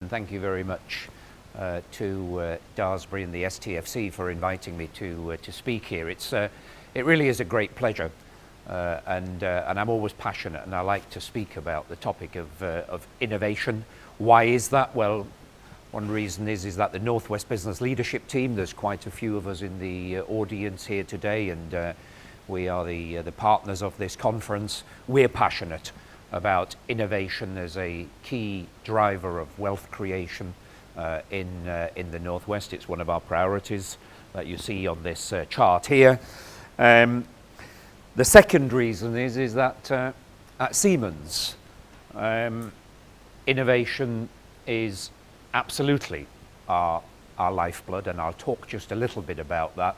Thank you very much to Daresbury and the STFC for inviting me to speak here. It really is a great pleasure, and I'm always passionate, and I like to speak about the topic of innovation. Why is that? Well, one reason is that the Northwest Business Leadership Team, there's quite a few of us in the audience here today, and we are the partners of this conference. We're passionate about innovation as a key driver of wealth creation in the Northwest. It's one of our priorities that you see on this chart here. The second reason is that at Siemens, innovation is absolutely our lifeblood, and I'll talk just a little bit about that.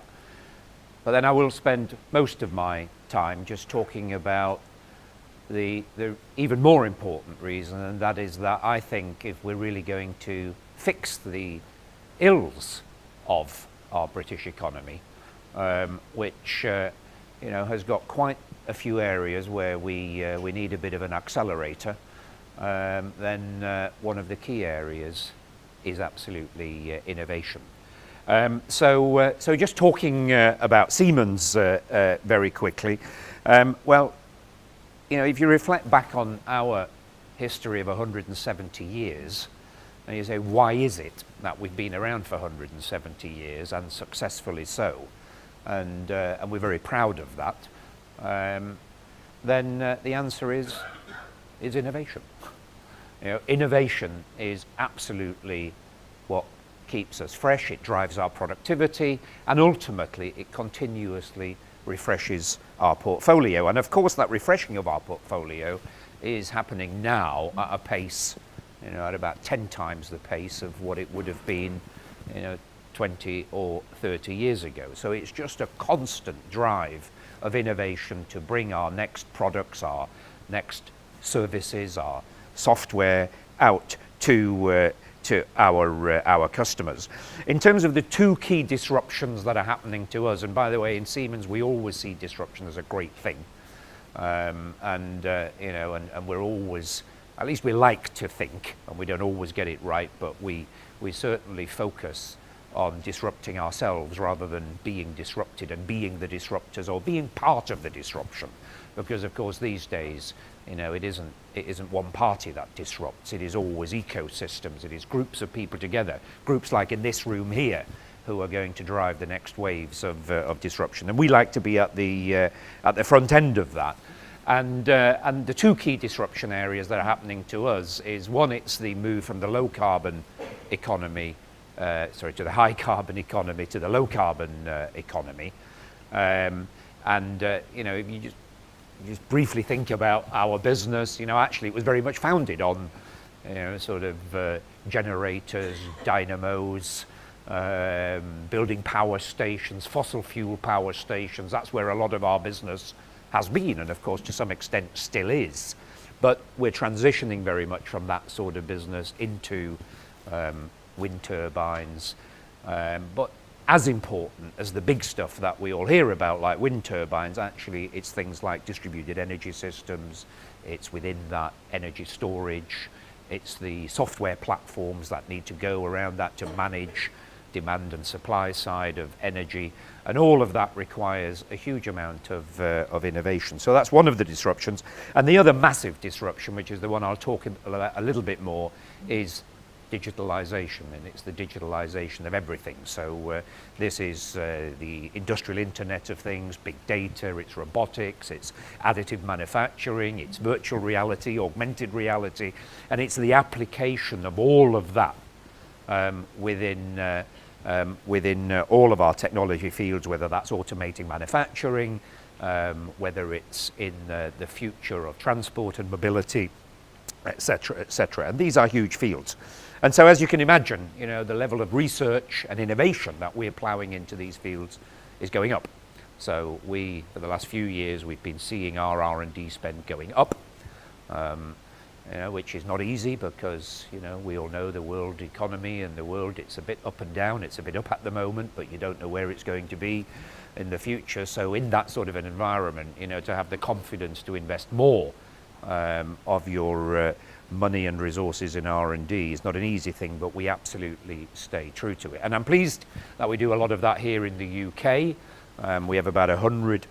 But then I will spend most of my time just talking about the even more important reason, and that is that I think if we're really going to fix the ills of our British economy, which has got quite a few areas where we need a bit of an accelerator, then one of the key areas is absolutely innovation. So just talking about Siemens very quickly. If you reflect back on our history of 170 years, and you say, why is it that we've been around for 170 years and successfully so, and we're very proud of that, then the answer is innovation. Innovation is absolutely what keeps us fresh, it drives our productivity, and ultimately it continuously refreshes our portfolio. And of course that refreshing of our portfolio is happening now at a pace, at about 10 times the pace of what it would have been 20 or 30 years ago. So it's just a constant drive of innovation to bring our next products, our next services, our software out to our customers. In terms of the two key disruptions that are happening to us, and by the way, in Siemens we always see disruption as a great thing, and we're always, at least we like to think, and we don't always get it right, but we certainly focus on disrupting ourselves rather than being disrupted and being the disruptors or being part of the disruption, because of course these days it isn't one party that disrupts, it is always ecosystems, it is groups of people together, groups like in this room here, who are going to drive the next waves of disruption. And we like to be at the front end of that. And the two key disruption areas that are happening to us is, one, it's the move from the low carbon economy, to the high carbon economy to the low carbon economy. If you just briefly think about our business, actually it was very much founded on, generators, dynamos, building power stations, fossil fuel power stations. That's where a lot of our business has been, and of course to some extent still is. But we're transitioning very much from that sort of business into wind turbines. But as important as the big stuff that we all hear about, like wind turbines, actually it's things like distributed energy systems, it's within that energy storage, it's the software platforms that need to go around that to manage demand and supply side of energy, and all of that requires a huge amount of innovation. So that's one of the disruptions. And the other massive disruption, which is the one I'll talk about a little bit more, is digitalization, and it's the digitalization of everything. So this is the industrial internet of things, big data, it's robotics, it's additive manufacturing, it's virtual reality, augmented reality, and it's the application of all of that within all of our technology fields, whether that's automating manufacturing, whether it's in the future of transport and mobility, etc., etc. And these are huge fields. And so as you can imagine, the level of research and innovation that we're ploughing into these fields is going up. So for the last few years, we've been seeing our R&D spend going up, which is not easy because, we all know the world economy and the world, it's a bit up and down. It's a bit up at the moment, but you don't know where it's going to be in the future. So in that sort of an environment, to have the confidence to invest more of your money and resources in R&D is not an easy thing, but we absolutely stay true to it. And I'm pleased that we do a lot of that here in the UK. We have about 100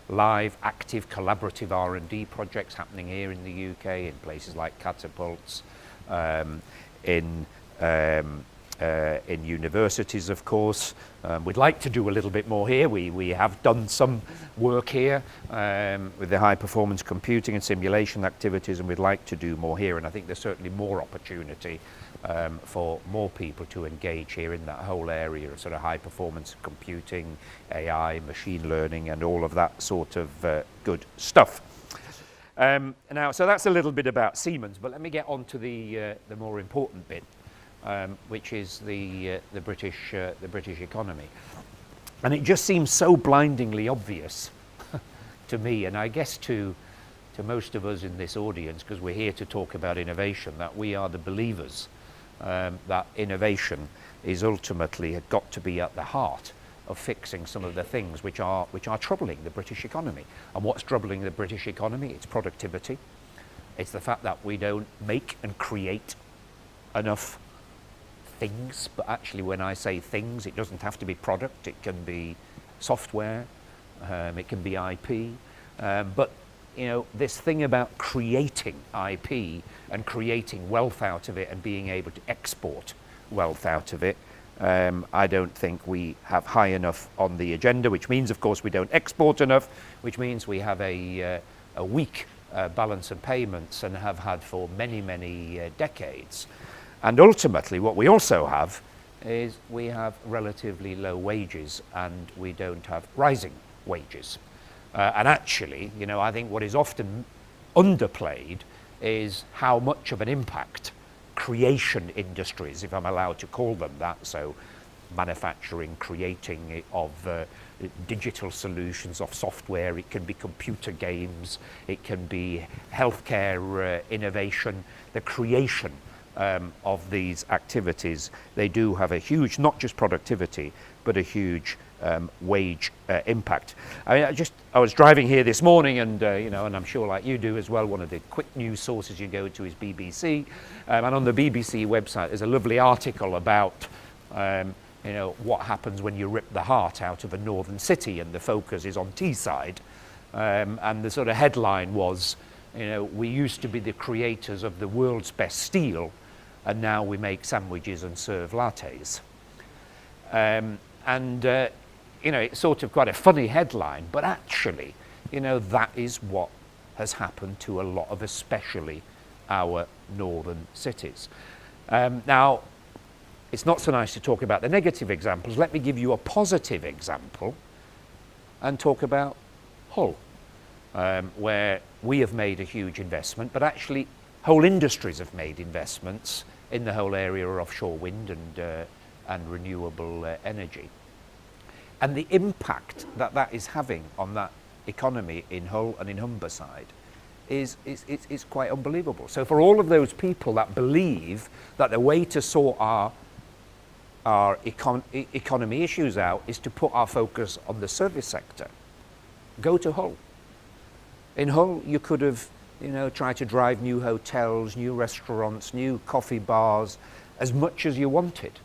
live, active, collaborative R&D projects happening here in the UK in places like Catapults, in universities, of course. We'd like to do a little bit more here. We have done some work here with the high performance computing and simulation activities, and we'd like to do more here. And I think there's certainly more opportunity for more people to engage here in that whole area of sort of high performance computing, AI, machine learning, and all of that sort of good stuff. Now, so that's a little bit about Siemens, but let me get on to the more important bit. Which is the British economy, and it just seems so blindingly obvious to me, and I guess to most of us in this audience, because we're here to talk about innovation, that we are the believers that innovation is ultimately got to be at the heart of fixing some of the things which are troubling the British economy. And what's troubling the British economy? It's productivity. It's the fact that we don't make and create enough things, but actually when I say things, it doesn't have to be product, it can be software, it can be IP, but you know, this thing about creating IP and creating wealth out of it and being able to export wealth out of it, I don't think we have high enough on the agenda, which means of course we don't export enough, which means we have a weak balance of payments and have had for many decades. And ultimately, what we also have is we have relatively low wages and we don't have rising wages. And actually, you know, I think what is often underplayed is how much of an impact creation industries, if I'm allowed to call them that, so manufacturing, creating of digital solutions, of software, it can be computer games, it can be healthcare innovation, the creation of these activities, they do have a huge, not just productivity, but a huge wage impact. I mean, I was driving here this morning, and you know, and I'm sure like you do as well, one of the quick news sources you go to is BBC, and on the BBC website there's a lovely article about you know, what happens when you rip the heart out of a northern city, and the focus is on Teesside, and the sort of headline was, you know, we used to be the creators of the world's best steel, and now we make sandwiches and serve lattes. You know, it's sort of quite a funny headline, but actually, you know, that is what has happened to a lot of especially our northern cities. Now, it's not so nice to talk about the negative examples. Let me give you a positive example and talk about Hull, where we have made a huge investment, but actually whole industries have made investments in the whole area of offshore wind and renewable energy. And the impact that that is having on that economy in Hull and in Humberside is quite unbelievable. So for all of those people that believe that the way to sort our economy issues out is to put our focus on the service sector, go to Hull. In Hull, you could have, you know, tried to drive new hotels, new restaurants, new coffee bars, as much as you wanted.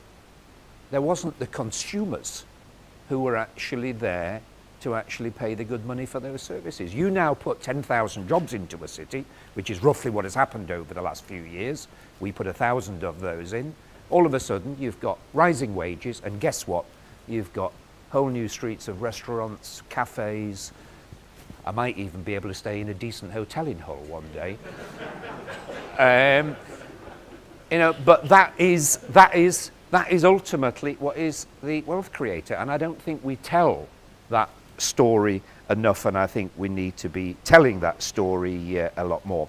There wasn't the consumers who were actually there to actually pay the good money for those services. You now put 10,000 jobs into a city, which is roughly what has happened over the last few years. We put 1,000 of those in. All of a sudden, you've got rising wages, and guess what? You've got whole new streets of restaurants, cafes. I might even be able to stay in a decent hotel in Hull one day. You know, but that is ultimately what is the wealth creator, and I don't think we tell that story enough, and I think we need to be telling that story a lot more.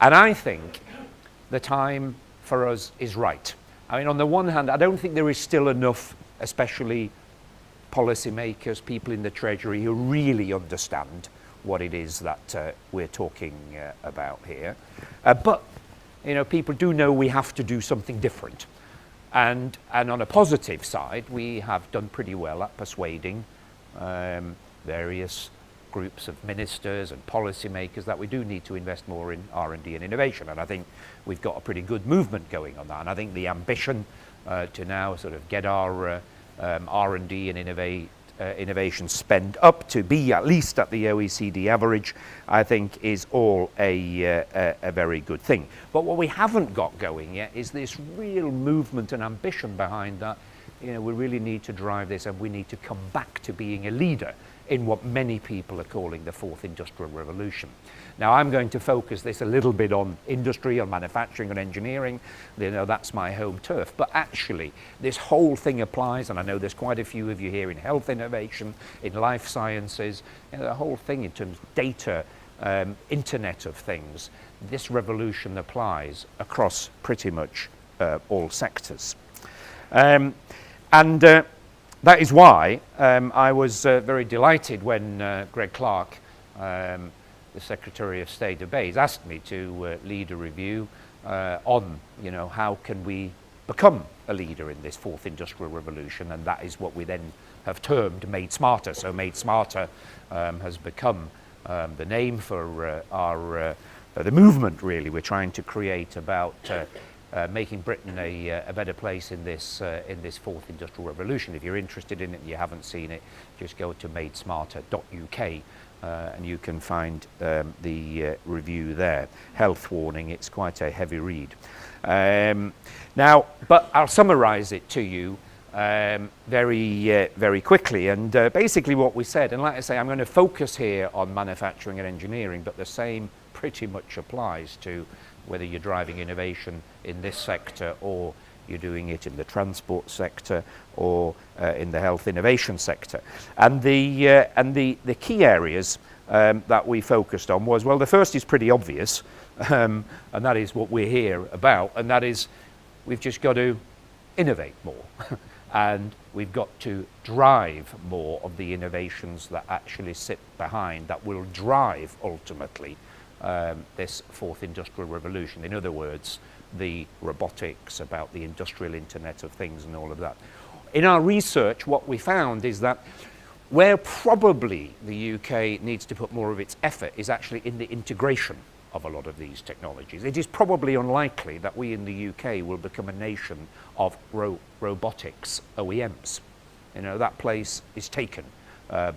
And I think the time for us is right. I mean, on the one hand, I don't think there is still enough, especially policymakers, people in the Treasury, who really understand what it is that we're talking about here. But, you know, people do know we have to do something different. And on a positive side, we have done pretty well at persuading various groups of ministers and policymakers that we do need to invest more in R&D and innovation. And I think we've got a pretty good movement going on that. And I think the ambition to now sort of get our R&D and innovation spend up to be at least at the OECD average, I think is all a very good thing. But what we haven't got going yet is this real movement and ambition behind that. You know, we really need to drive this, and we need to come back to being a leader in what many people are calling the fourth industrial revolution. Now, I'm going to focus this a little bit on industry, on manufacturing and engineering. You know, that's my home turf. But actually, this whole thing applies, and I know there's quite a few of you here in health innovation, in life sciences, you know, the whole thing in terms of data, Internet of Things. This revolution applies across pretty much all sectors. That is why I was very delighted when Greg Clark, the Secretary of State of Bays, asked me to lead a review on, you know, how can we become a leader in this fourth industrial revolution, and that is what we then have termed Made Smarter. So Made Smarter has become the name for the movement, really, we're trying to create about making Britain a better place in this fourth industrial revolution. If you're interested in it and you haven't seen it, just go to madesmarter.uk and you can find the review there. Health warning, it's quite a heavy read. Now, but I'll summarize it to you very quickly. And basically what we said, and like I say, I'm going to focus here on manufacturing and engineering, but the same pretty much applies to whether you're driving innovation in this sector or you're doing it in the transport sector or in the health innovation sector. And the key areas that we focused on was, well, the first is pretty obvious, and that is what we're here about, and that is we've just got to innovate more. And we've got to drive more of the innovations that actually sit behind, that will drive ultimately this fourth industrial revolution. In other words, the robotics, about the industrial Internet of Things and all of that. In our research, what we found is that where probably the UK needs to put more of its effort is actually in the integration of a lot of these technologies. It is probably unlikely that we in the UK will become a nation of robotics OEMs. You know, that place is taken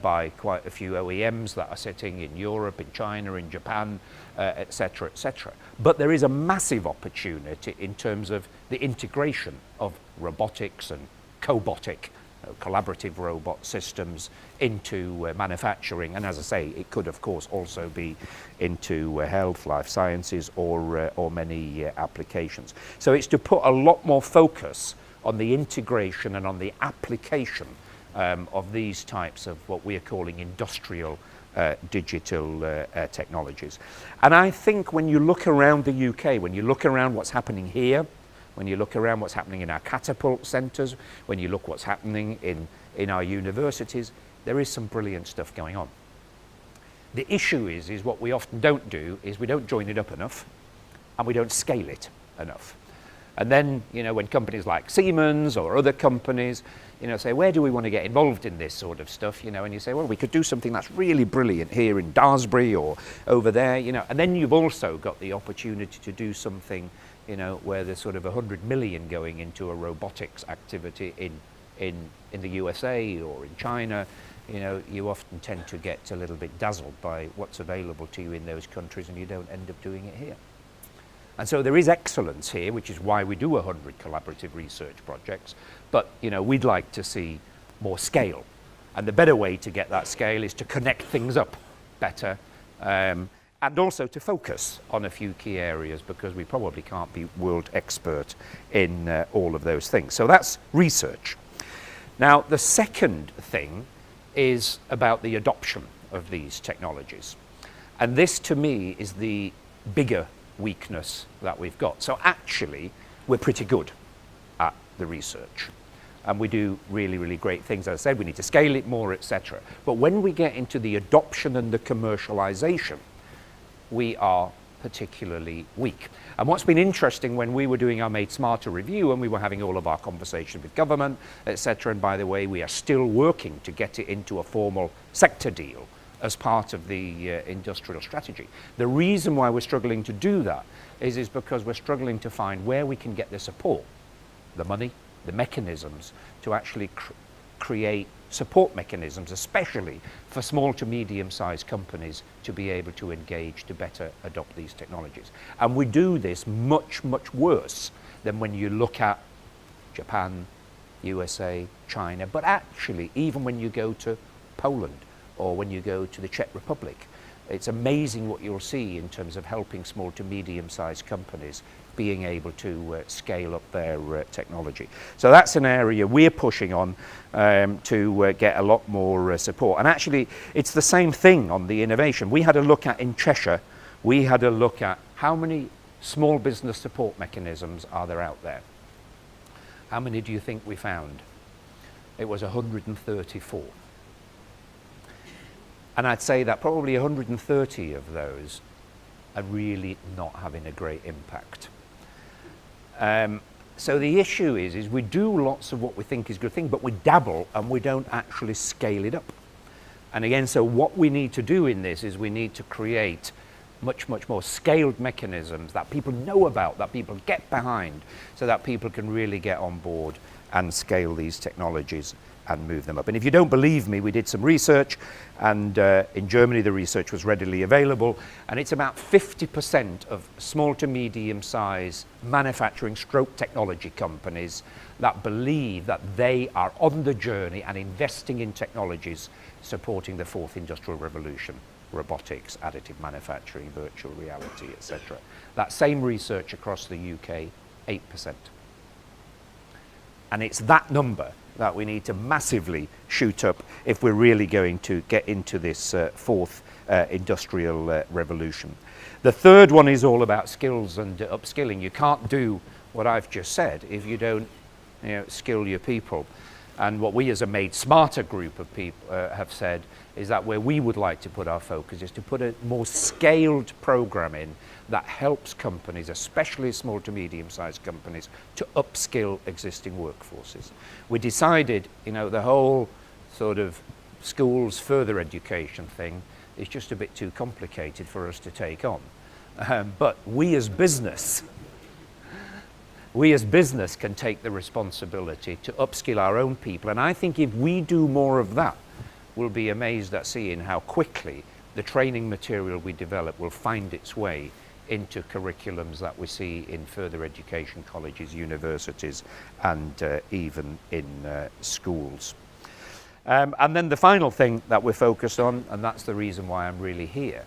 by quite a few OEMs that are sitting in Europe, in China, in Japan, etc., etc. But there is a massive opportunity in terms of the integration of robotics and cobotic, collaborative robot systems into manufacturing. And as I say, it could of course also be into health, life sciences, or many applications. So it's to put a lot more focus on the integration and on the application of these types of what we are calling industrial digital technologies. And I think when you look around the UK, when you look around what's happening here, when you look around what's happening in our catapult centres, when you look what's happening in our universities, there is some brilliant stuff going on. The issue is what we often don't do is we don't join it up enough and we don't scale it enough. And then, you know, when companies like Siemens or other companies, you know, say, where do we want to get involved in this sort of stuff, you know, and you say, well, we could do something that's really brilliant here in Daresbury or over there, you know, and then you've also got the opportunity to do something, you know, where there's sort of 100 million going into a robotics activity in the USA or in China. You know, you often tend to get a little bit dazzled by what's available to you in those countries, and you don't end up doing it here. And so there is excellence here, which is why we do 100 collaborative research projects. But, you know, we'd like to see more scale. And the better way to get that scale is to connect things up better, and also to focus on a few key areas, because we probably can't be world expert in all of those things. So that's research. Now, the second thing is about the adoption of these technologies. And this, to me, is the bigger weakness that we've got. So actually, we're pretty good at the research. And we do really, really great things. As I said, we need to scale it more, etc. But when we get into the adoption and the commercialization, we are particularly weak. And what's been interesting when we were doing our Made Smarter review and we were having all of our conversations with government, etc., and by the way, we are still working to get it into a formal sector deal as part of the industrial strategy. The reason why we're struggling to do that is because we're struggling to find where we can get the support, the money, the mechanisms to actually create support mechanisms, especially for small to medium-sized companies to be able to engage to better adopt these technologies. And we do this much, much worse than when you look at Japan, USA, China, but actually even when you go to Poland or when you go to the Czech Republic, it's amazing what you'll see in terms of helping small to medium-sized companies being able to scale up their technology. So that's an area we're pushing on to get a lot more support. And actually, it's the same thing on the innovation. We had a look at, in Cheshire, we had a look at how many small business support mechanisms are there out there. How many do you think we found? It was 134. And I'd say that probably 130 of those are really not having a great impact. So the issue is we do lots of what we think is a good thing, but we dabble and we don't actually scale it up. And again, so what we need to do in this is we need to create much, much more scaled mechanisms that people know about, that people get behind, so that people can really get on board and scale these technologies and move them up. And if you don't believe me, we did some research, and in Germany the research was readily available, and it's about 50% of small to medium size manufacturing stroke technology companies that believe that they are on the journey and investing in technologies supporting the fourth industrial revolution: robotics, additive manufacturing, virtual reality, etc. That same research across the UK, 8%. And it's that number that we need to massively shoot up if we're really going to get into this fourth industrial revolution. The third one is all about skills and upskilling. You can't do what I've just said if you don't, skill your people. And what we as a Made Smarter group of people have said is that where we would like to put our focus is to put a more scaled program in that helps companies, especially small to medium-sized companies, to upskill existing workforces. We decided, the whole sort of schools further education thing is just a bit too complicated for us to take on. But we as business can take the responsibility to upskill our own people. And I think if we do more of that, we'll be amazed at seeing how quickly the training material we develop will find its way into curriculums that we see in further education colleges, universities, and even in schools. And then the final thing that we're focused on, and that's the reason why I'm really here,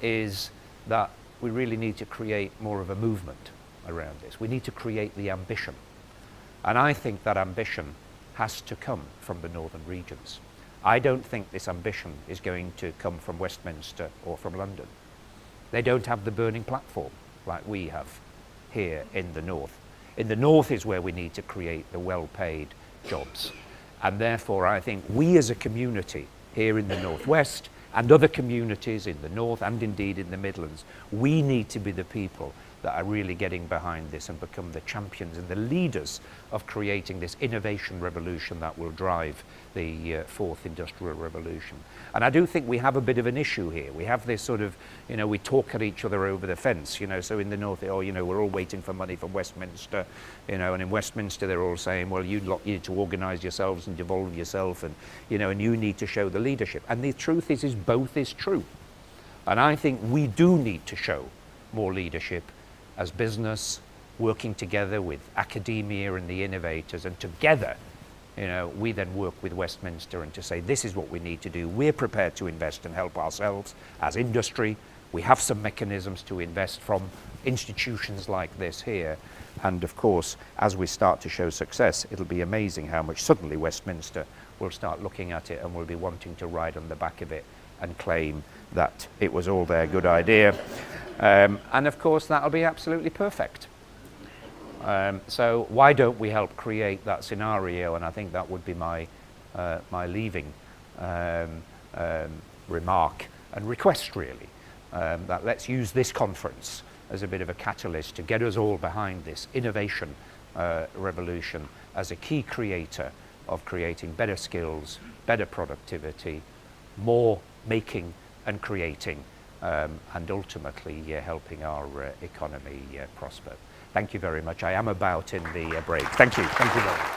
is that we really need to create more of a movement around this. We need to create the ambition. And I think that ambition has to come from the northern regions. I don't think this ambition is going to come from Westminster or from London. They don't have the burning platform like we have here in the north. In the north is where we need to create the well-paid jobs. And therefore, I think we as a community here in the northwest and other communities in the north and indeed in the Midlands, we need to be the people that are really getting behind this and become the champions and the leaders of creating this innovation revolution that will drive the fourth industrial revolution. And I do think we have a bit of an issue here. We have this sort of, we talk at each other over the fence, so in the north, we're all waiting for money from Westminster, and in Westminster they're all saying, well, you need to organise yourselves and devolve yourself, and, and you need to show the leadership. And the truth is both is true. And I think we do need to show more leadership as business, working together with academia and the innovators, and together, we then work with Westminster and to say, this is what we need to do. We're prepared to invest and help ourselves as industry. We have some mechanisms to invest from institutions like this here. And of course, as we start to show success, it'll be amazing how much suddenly Westminster will start looking at it and will be wanting to ride on the back of it and claim that it was all their good idea. And of course, that'll be absolutely perfect. So why don't we help create that scenario? And I think that would be my leaving remark and request, really, that let's use this conference as a bit of a catalyst to get us all behind this innovation revolution as a key creator of creating better skills, better productivity, more making and creating and ultimately helping our economy prosper. Thank you very much. I am about in the break. Thank you. Thank you very much.